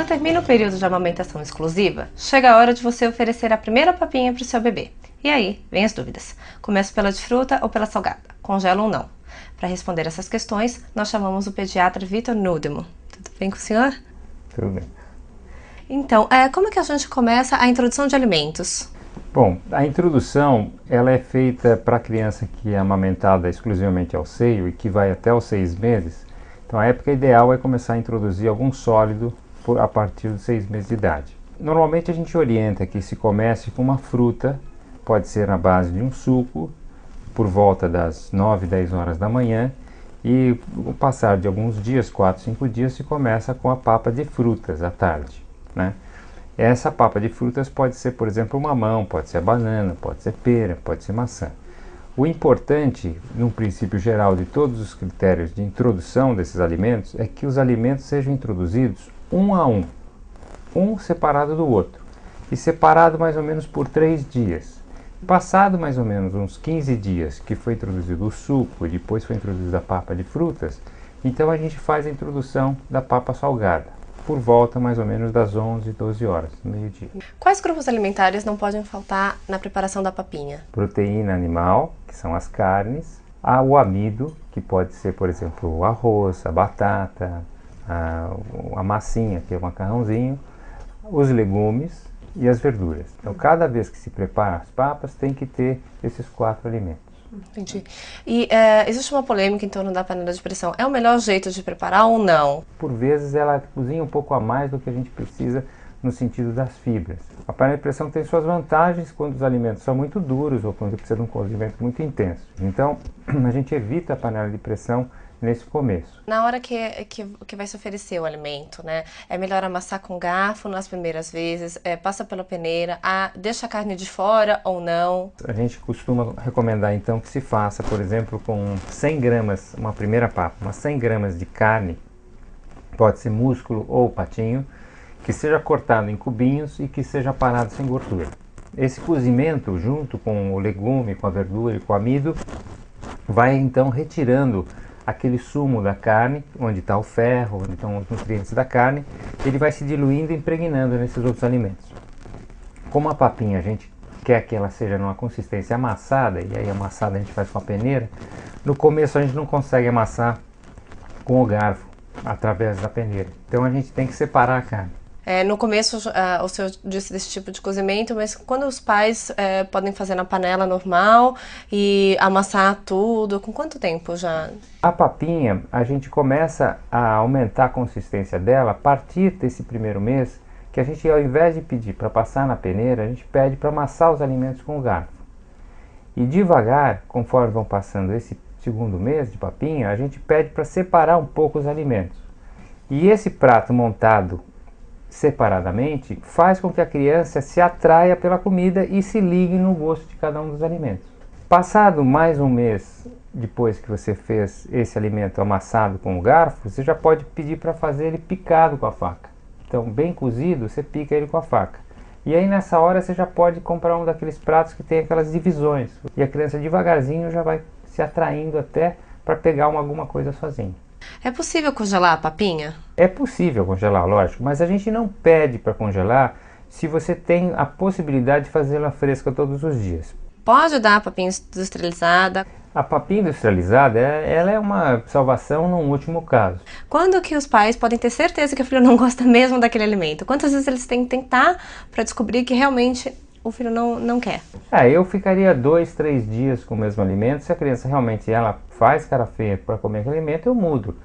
termina o período de amamentação exclusiva, chega a hora de você oferecer a primeira papinha para o seu bebê. E aí, vem as dúvidas. Começo pela de fruta ou pela salgada? Congela ou não? Para responder essas questões, nós chamamos o pediatra Vitor Nudemo. Tudo bem com o senhor? Tudo bem. Então, como é que a gente começa a introdução de alimentos? Bom, a introdução ela é feita para a criança que é amamentada exclusivamente ao seio e que vai até os 6 meses. Então a época ideal é começar a introduzir algum sólido a partir dos 6 meses de idade. Normalmente a gente orienta que se comece com uma fruta, pode ser na base de um suco, por volta das 9, 10 horas da manhã, e o passar de alguns dias, 4, 5 dias, se começa com a papa de frutas à tarde, né? Essa papa de frutas pode ser, por exemplo, mamão, pode ser banana, pode ser pera, pode ser maçã. O importante, no princípio geral de todos os critérios de introdução desses alimentos, é que os alimentos sejam introduzidos um a um, um separado do outro, e separado mais ou menos por 3 dias. Passado mais ou menos uns 15 dias que foi introduzido o suco e depois foi introduzida a papa de frutas, então a gente faz a introdução da papa salgada, por volta mais ou menos das 11, 12 horas, meio-dia. Quais grupos alimentares não podem faltar na preparação da papinha? Proteína animal, que são as carnes, o amido, que pode ser, por exemplo, o arroz, a batata, a massinha, que é o macarrãozinho, os legumes e as verduras. Então, cada vez que se prepara as papas, tem que ter esses 4 alimentos. Entendi. E existe uma polêmica em torno da panela de pressão. É o melhor jeito de preparar ou não? Por vezes ela cozinha um pouco a mais do que a gente precisa no sentido das fibras. A panela de pressão tem suas vantagens quando os alimentos são muito duros ou quando precisa de um cozimento muito intenso. Então, a gente evita a panela de pressão nesse começo. Na hora que vai se oferecer o alimento, né? É melhor amassar com garfo nas primeiras vezes, passa pela peneira, deixa a carne de fora ou não? A gente costuma recomendar então que se faça, por exemplo, com 100 gramas, uma primeira papa, umas 100 gramas de carne, pode ser músculo ou patinho, que seja cortado em cubinhos e que seja parado sem gordura. Esse cozimento, junto com o legume, com a verdura e com o amido, vai então retirando aquele sumo da carne, onde está o ferro, onde estão os nutrientes da carne, ele vai se diluindo e impregnando nesses outros alimentos. Como a papinha a gente quer que ela seja numa consistência amassada, e aí amassada a gente faz com a peneira, no começo a gente não consegue amassar com o garfo, através da peneira. Então a gente tem que separar a carne. No começo o senhor disse desse tipo de cozimento, mas quando os pais podem fazer na panela normal e amassar tudo, com quanto tempo já? A papinha, a gente começa a aumentar a consistência dela a partir desse primeiro mês, que a gente, ao invés de pedir para passar na peneira, a gente pede para amassar os alimentos com o garfo. E devagar, conforme vão passando esse segundo mês de papinha, a gente pede para separar um pouco os alimentos. E esse prato montado separadamente faz com que a criança se atraia pela comida e se ligue no gosto de cada um dos alimentos. Passado mais um mês depois que você fez esse alimento amassado com o garfo, você já pode pedir para fazer ele picado com a faca. Então, bem cozido, você pica ele com a faca. E aí nessa hora você já pode comprar um daqueles pratos que tem aquelas divisões. E a criança devagarzinho já vai se atraindo até para pegar alguma coisa sozinha. É possível congelar a papinha? É possível congelar, lógico, mas a gente não pede para congelar se você tem a possibilidade de fazê-la fresca todos os dias. Pode dar a papinha industrializada? A papinha industrializada, ela é uma salvação num último caso. Quando que os pais podem ter certeza que o filho não gosta mesmo daquele alimento? Quantas vezes eles têm que tentar para descobrir que realmente o filho não quer? Eu ficaria 2, 3 dias com o mesmo alimento. Se a criança realmente ela faz cara feia para comer aquele alimento, eu mudo.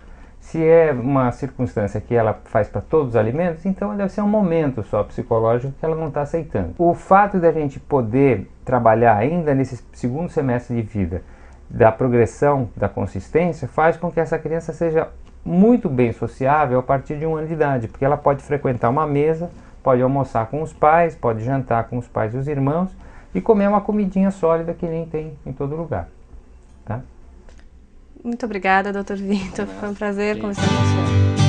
Se é uma circunstância que ela faz para todos os alimentos, então deve ser um momento só psicológico que ela não está aceitando. O fato de a gente poder trabalhar ainda nesse segundo semestre de vida da progressão da consistência faz com que essa criança seja muito bem sociável a partir de 1 ano de idade, porque ela pode frequentar uma mesa, pode almoçar com os pais, pode jantar com os pais e os irmãos e comer uma comidinha sólida que nem tem em todo lugar. Tá? Muito obrigada, Dr. Vitor. Foi um prazer conversar com o senhor.